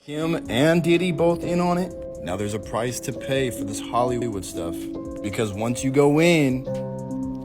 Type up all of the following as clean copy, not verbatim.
Kim and Diddy both in on it. Now there's a price to pay for this Hollywood stuff, because once you go in,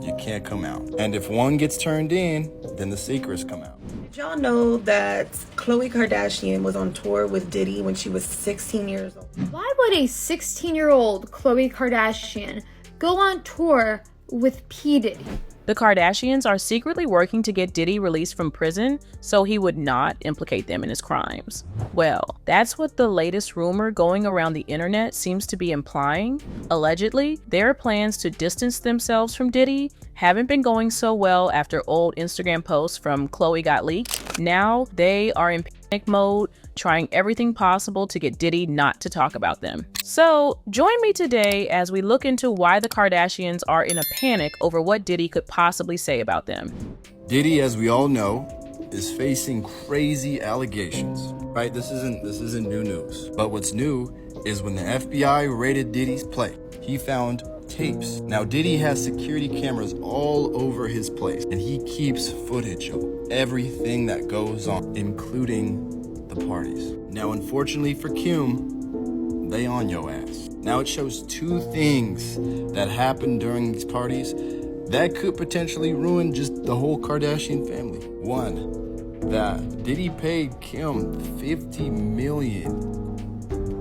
you can't come out. And if one gets turned in, then the secrets come out. Did y'all know that Khloe Kardashian was on tour with Diddy when she was 16 years old? Why would a 16-year-old Khloe Kardashian go on tour with P. Diddy? The Kardashians are secretly working to get Diddy released from prison so he would not implicate them in his crimes. Well, that's what the latest rumor going around the internet seems to be implying. Allegedly, their plans to distance themselves from Diddy haven't been going so well after old Instagram posts from Khloe got leaked. Now they are in panic mode, trying everything possible to get Diddy not to talk about them. So join me today as we look into why the Kardashians are in a panic over what Diddy could possibly say about them. Diddy, as we all know, is facing crazy allegations, right? This isn't new news. But what's new is when the FBI raided Diddy's place, he found tapes. Now Diddy has security cameras all over his place, and he keeps footage of everything that goes on, including the parties. Now, unfortunately for Kim, they on your ass. Now it shows two things that happened during these parties that could potentially ruin just the whole Kardashian family. One, that Diddy paid Kim $50 million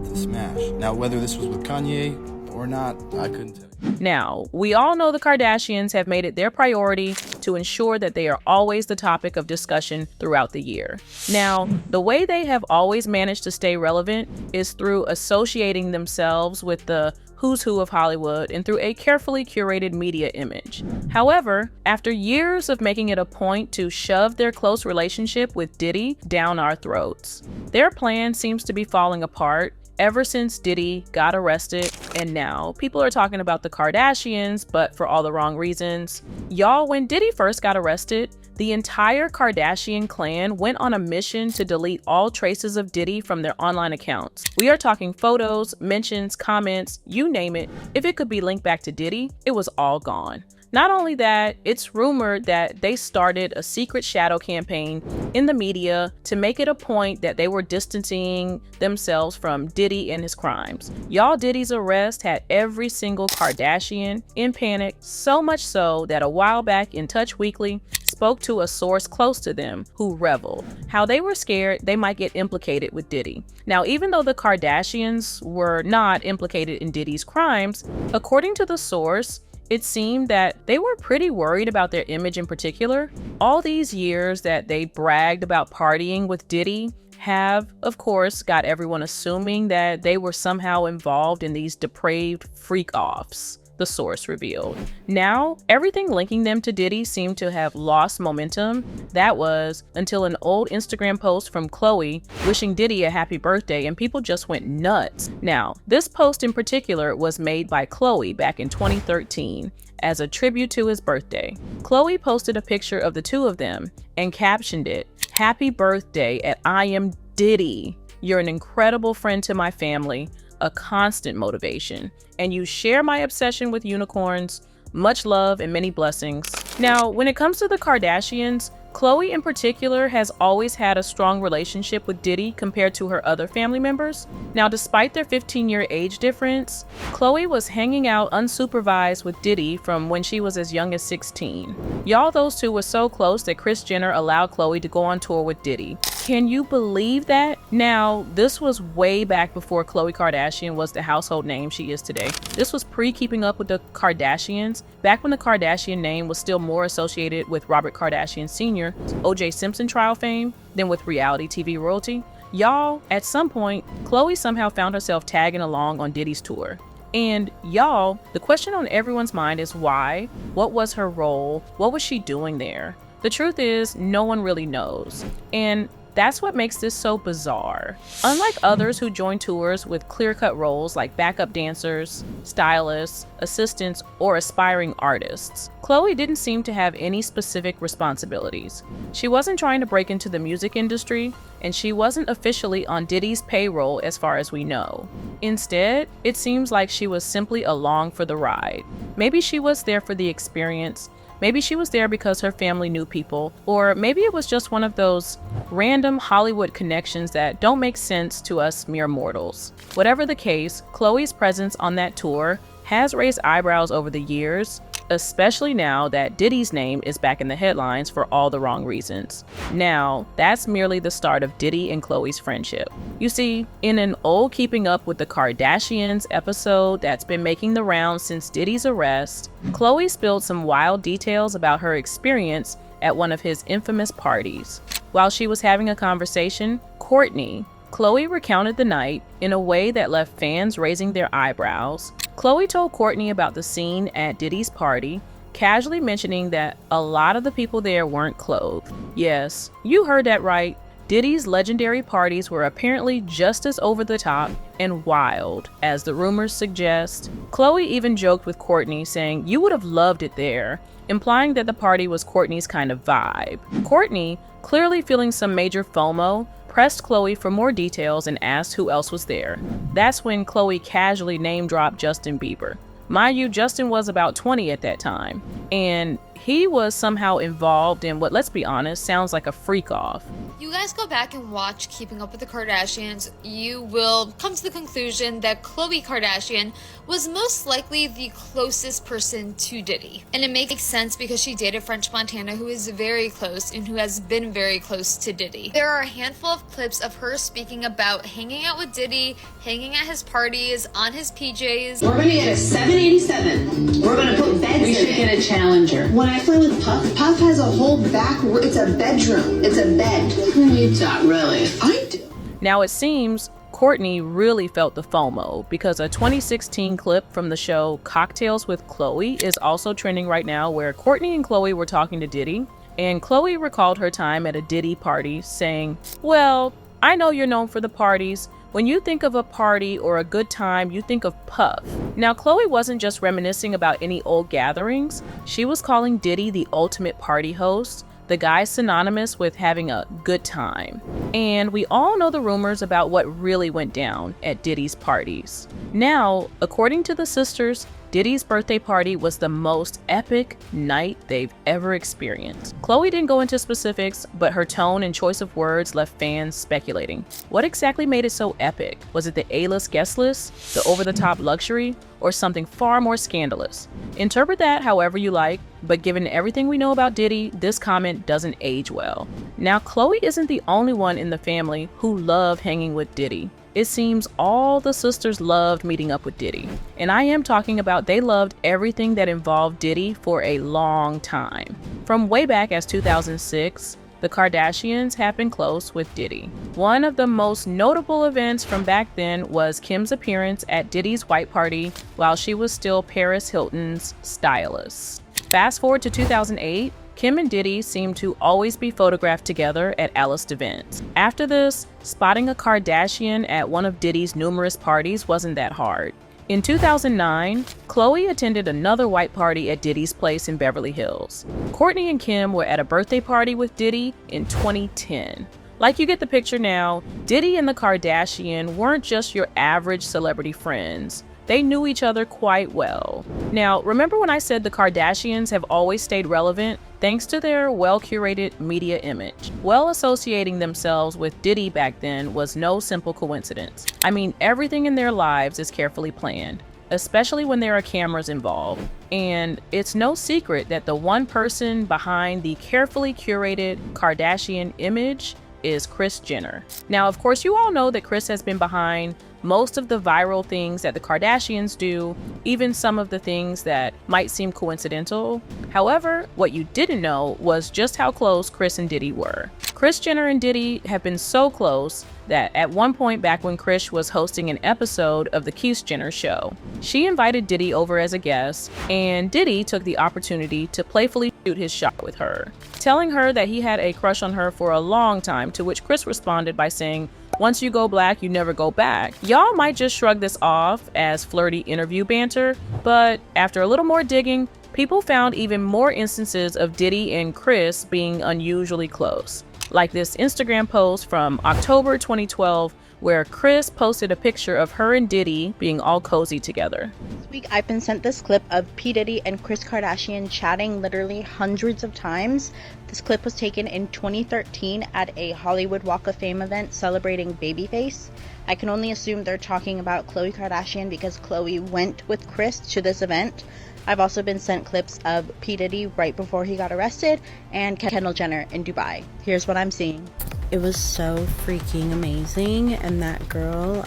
to smash. Now, whether this was with Kanye or not, I couldn't tell you. Now, we all know the Kardashians have made it their priority to ensure that they are always the topic of discussion throughout the year. Now, the way they have always managed to stay relevant is through associating themselves with the who's who of Hollywood and through a carefully curated media image. However, after years of making it a point to shove their close relationship with Diddy down our throats, their plan seems to be falling apart ever since Diddy got arrested, and now people are talking about the Kardashians, but for all the wrong reasons. Y'all, when Diddy first got arrested, the entire Kardashian clan went on a mission to delete all traces of Diddy from their online accounts. We are talking photos, mentions, comments, you name it. If it could be linked back to Diddy, it was all gone. Not only that, it's rumored that they started a secret shadow campaign in the media to make it a point that they were distancing themselves from Diddy and his crimes. Y'all, Diddy's arrest had every single Kardashian in panic, so much so that a while back in Touch Weekly spoke to a source close to them who reveled how they were scared they might get implicated with Diddy. Now, even though the Kardashians were not implicated in Diddy's crimes, according to the source, it seemed that they were pretty worried about their image in particular. All these years that they bragged about partying with Diddy have, of course, got everyone assuming that they were somehow involved in these depraved freak-offs, the source revealed. Now, everything linking them to Diddy seemed to have lost momentum. That was until an old Instagram post from Khloe wishing Diddy a happy birthday, and people just went nuts. Now, this post in particular was made by Khloe back in 2013 as a tribute to his birthday. Khloe posted a picture of the two of them and captioned it, "Happy birthday at I am Diddy. You're an incredible friend to my family, a constant motivation, and you share my obsession with unicorns. Much love and many blessings." Now, when it comes to the Kardashians, Khloe in particular has always had a strong relationship with Diddy compared to her other family members. Now, despite their 15-year age difference, Khloe was hanging out unsupervised with Diddy from when she was as young as 16. Y'all, those two were so close that Kris Jenner allowed Khloe to go on tour with Diddy. Can you believe that? Now, this was way back before Khloe Kardashian was the household name she is today. This was pre-Keeping Up with the Kardashians, back when the Kardashian name was still more associated with Robert Kardashian Sr., O.J. Simpson trial fame, than with reality TV royalty. Y'all, at some point, Khloe somehow found herself tagging along on Diddy's tour. And y'all, the question on everyone's mind is why? What was her role? What was she doing there? The truth is, no one really knows. And that's what makes this so bizarre. Unlike others who join tours with clear-cut roles like backup dancers, stylists, assistants, or aspiring artists, Khloe didn't seem to have any specific responsibilities. She wasn't trying to break into the music industry, and she wasn't officially on Diddy's payroll as far as we know. Instead, it seems like she was simply along for the ride. Maybe she was there for the experience. Maybe she was there because her family knew people, or maybe it was just one of those random Hollywood connections that don't make sense to us mere mortals. Whatever the case, Khloe's presence on that tour has raised eyebrows over the years, especially now that Diddy's name is back in the headlines for all the wrong reasons. Now, that's merely the start of Diddy and Khloe's friendship. You see, in an old Keeping Up with the Kardashians episode that's been making the rounds since Diddy's arrest, Khloe spilled some wild details about her experience at one of his infamous parties. While she was having a conversation, Khloe recounted the night in a way that left fans raising their eyebrows. Khloe told Kourtney about the scene at Diddy's party, casually mentioning that a lot of the people there weren't clothed. Yes, you heard that right. Diddy's legendary parties were apparently just as over the top and wild as the rumors suggest. Khloe even joked with Kourtney, saying you would have loved it there, implying that the party was Kourtney's kind of vibe. Kourtney, clearly feeling some major FOMO, pressed Khloe for more details and asked who else was there. That's when Khloe casually name-dropped Justin Bieber. Mind you, Justin was about 20 at that time, and he was somehow involved in what, let's be honest, sounds like a freak-off. You guys go back and watch Keeping Up with the Kardashians, you will come to the conclusion that Khloe Kardashian was most likely the closest person to Diddy. And it makes sense because she dated French Montana, who is very close and who has been very close to Diddy. There are a handful of clips of her speaking about hanging out with Diddy, hanging at his parties, on his PJs. We're gonna get a 787. We're gonna put beds in it. We should get a Challenger. When I play with Puff, Puff has a whole it's a bedroom. It's a bed. Who needs that, really? I do. Now it seems Kourtney really felt the FOMO because a 2016 clip from the show Cocktails with Khloe is also trending right now, where Kourtney and Khloe were talking to Diddy, and Khloe recalled her time at a Diddy party saying, "Well, I know you're known for the parties. When you think of a party or a good time, you think of Puff." Now, Khloe wasn't just reminiscing about any old gatherings. She was calling Diddy the ultimate party host, the guy synonymous with having a good time. And we all know the rumors about what really went down at Diddy's parties. Now, according to the sisters, Diddy's birthday party was the most epic night they've ever experienced. Khloe didn't go into specifics, but her tone and choice of words left fans speculating. What exactly made it so epic? Was it the A-list guest list, the over-the-top luxury, or something far more scandalous? Interpret that however you like, but given everything we know about Diddy, this comment doesn't age well. Now, Khloe isn't the only one in the family who loved hanging with Diddy. It seems all the sisters loved meeting up with Diddy. And I am talking about they loved everything that involved Diddy for a long time. From way back as 2006, the Kardashians have been close with Diddy. One of the most notable events from back then was Kim's appearance at Diddy's white party while she was still Paris Hilton's stylist. Fast forward to 2008, Kim and Diddy seemed to always be photographed together at A-list events. After this, spotting a Kardashian at one of Diddy's numerous parties wasn't that hard. In 2009, Khloe attended another white party at Diddy's place in Beverly Hills. Kourtney and Kim were at a birthday party with Diddy in 2010. Like, you get the picture now, Diddy and the Kardashian weren't just your average celebrity friends. They knew each other quite well. Now, remember when I said the Kardashians have always stayed relevant thanks to their well-curated media image? Well, associating themselves with Diddy back then was no simple coincidence. I mean, everything in their lives is carefully planned, especially when there are cameras involved. And it's no secret that the one person behind the carefully curated Kardashian image is Kris Jenner. Now, of course, you all know that Kris has been behind most of the viral things that the Kardashians do, even some of the things that might seem coincidental. However, what you didn't know was just how close Kris and Diddy were. Kris Jenner and Diddy have been so close that at one point back when Kris was hosting an episode of the Kris Jenner show, she invited Diddy over as a guest, and Diddy took the opportunity to playfully shoot his shot with her, telling her that he had a crush on her for a long time, to which Kris responded by saying, "Once you go black, you never go back." Y'all might just shrug this off as flirty interview banter, but after a little more digging, people found even more instances of Diddy and Kris being unusually close. Like this Instagram post from October 2012, where Kris posted a picture of her and Diddy being all cozy together. This week I've been sent this clip of P. Diddy and Kris Kardashian chatting literally hundreds of times. This clip was taken in 2013 at a Hollywood Walk of Fame event celebrating Babyface. I can only assume they're talking about Khloe Kardashian because Khloe went with Kris to this event. I've also been sent clips of P. Diddy right before he got arrested and Kendall Jenner in Dubai. Here's what I'm seeing. It was so freaking amazing, and that girl,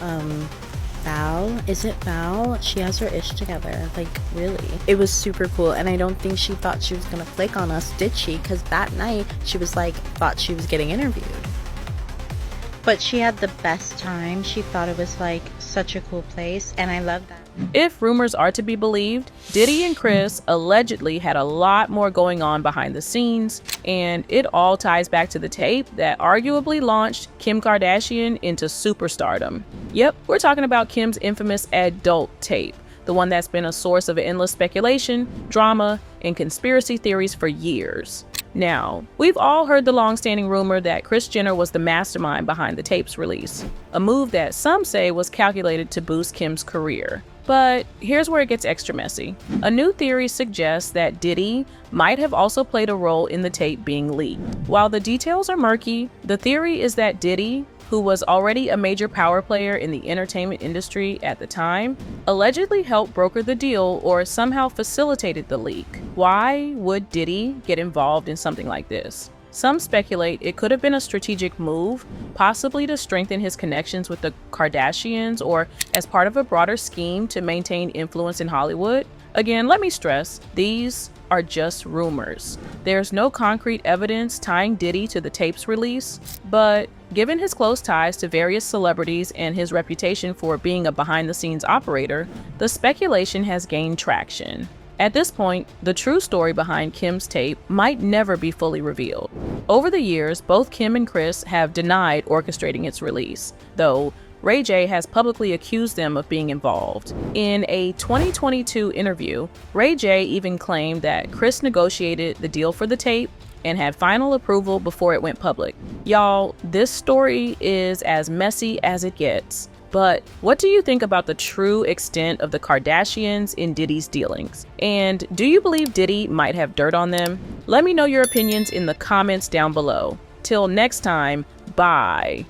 Val, is it Val? She has her ish together, like, really. It was super cool, and I don't think she thought she was gonna flake on us, did she? Because that night, she was like, thought she was getting interviewed. But she had the best time. She thought it was like such a cool place, and I love that. If rumors are to be believed, Diddy and Kris allegedly had a lot more going on behind the scenes, and it all ties back to the tape that arguably launched Kim Kardashian into superstardom. Yep, we're talking about Kim's infamous adult tape, the one that's been a source of endless speculation, drama, and conspiracy theories for years. Now, we've all heard the long-standing rumor that Kris Jenner was the mastermind behind the tape's release, a move that some say was calculated to boost Kim's career. But here's where it gets extra messy. A new theory suggests that Diddy might have also played a role in the tape being leaked. While the details are murky, the theory is that Diddy, who was already a major power player in the entertainment industry at the time, allegedly helped broker the deal or somehow facilitated the leak. Why would Diddy get involved in something like this? Some speculate it could have been a strategic move, possibly to strengthen his connections with the Kardashians or as part of a broader scheme to maintain influence in Hollywood. Again, let me stress, these are just rumors. There's no concrete evidence tying Diddy to the tape's release, but given his close ties to various celebrities and his reputation for being a behind-the-scenes operator, the speculation has gained traction. At this point, the true story behind Kim's tape might never be fully revealed. Over the years, both Kim and Kris have denied orchestrating its release, though Ray J has publicly accused them of being involved. In a 2022 interview, Ray J even claimed that Kris negotiated the deal for the tape and had final approval before it went public. Y'all, this story is as messy as it gets. But what do you think about the true extent of the Kardashians in Diddy's dealings? And do you believe Diddy might have dirt on them? Let me know your opinions in the comments down below. Till next time, bye.